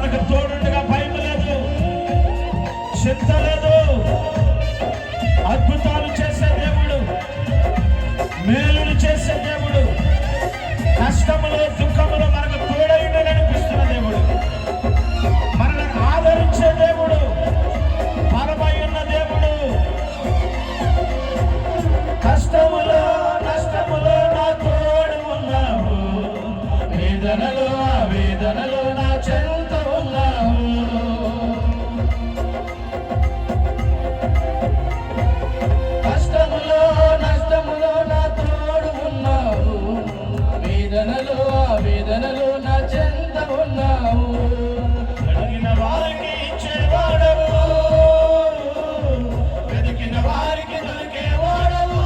మనకు తోడుగా భయం లేదు, చింత లేదు. అద్భుతాలు చేసే దేవుడు, మేలులు చేసే దేవుడు, కష్టములో దుఃఖములో మనకు తోడైన నడిపిస్తున్న దేవుడు, మనల్ని ఆదరించే దేవుడు, బలమై ఉన్న దేవుడు. కష్టములో నష్టములో నా తోడు ఉన్నావు, వేదనలో వేదనలో నా చెంత ఉన్నావు. కష్టములో నష్టములో నా తోడు ఉన్నావు, వేదనలో వేదనలో నా చెంత ఉన్నావు. అడిగిన వారికి ఇచ్చేవాడవు, వెతికిన వారికి దొరికేవాడవు.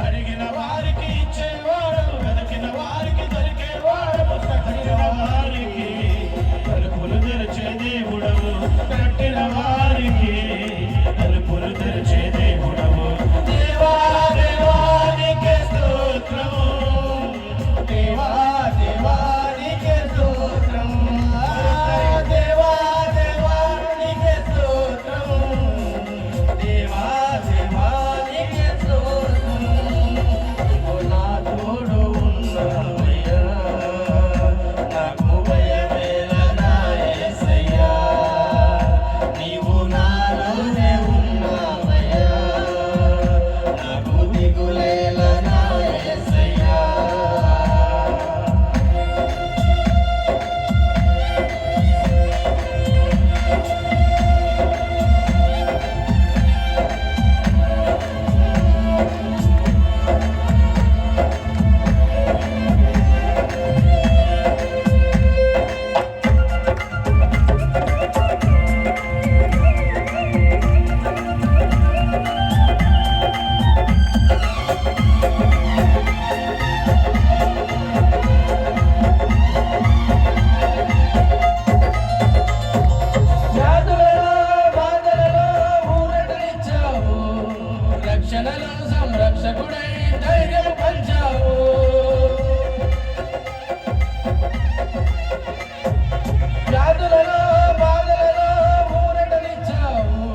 అడిగిన వారికి ఇచ్చేవాడవు, వెతికిన వారికి దొరికేవాడవు. కట్టిన వారికి తలుపులు తెరిచే దేవుడవు, కట్టిన వారికి తలుపులు తెరిచే దేవుడవు. దేవా దేవా నీకే స్తోత్రము, దేవా దేవా నీకే స్తోత్రము, దేవా దేవా నీకే స్తోత్రము, దేవా దేవా నీకే స్తోత్రము. నా తోడు ఉన్నావయ్యా, నాకు భయమేలా యేసయ్యా, నీవు నాలోనే ఉన్నావయ్యా, నాకు దిగులేలా యేసయ్యా. వ్యాధులలో బాధలలో ఊరటనిచ్చావు, రక్షణలో సంరక్షకుడై ధైర్యం పంచావు. వ్యాధులలో బాధలలో ఊరటనిచ్చావు,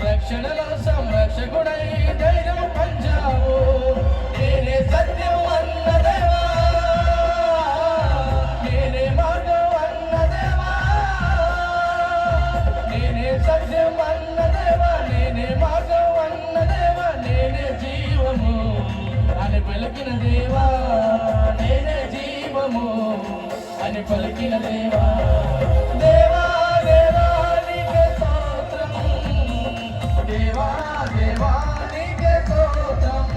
రక్షణలో సంరక్షకుడై ధైర్యం పంచావు. నేనే సత్యం అన్న దేవా, నేనే మార్గం అన్న దేవా, నేనే సత్యం అన్న దేవా, నేనే మార్గం అన్న దేవా, నేనే జీవము అని పలికిన దేవా, నేనే జీవము అని పలికిన దేవా. దేవా దేవా నీకే స్తోత్రం, దేవా దేవా నీకే స్తోత్రం.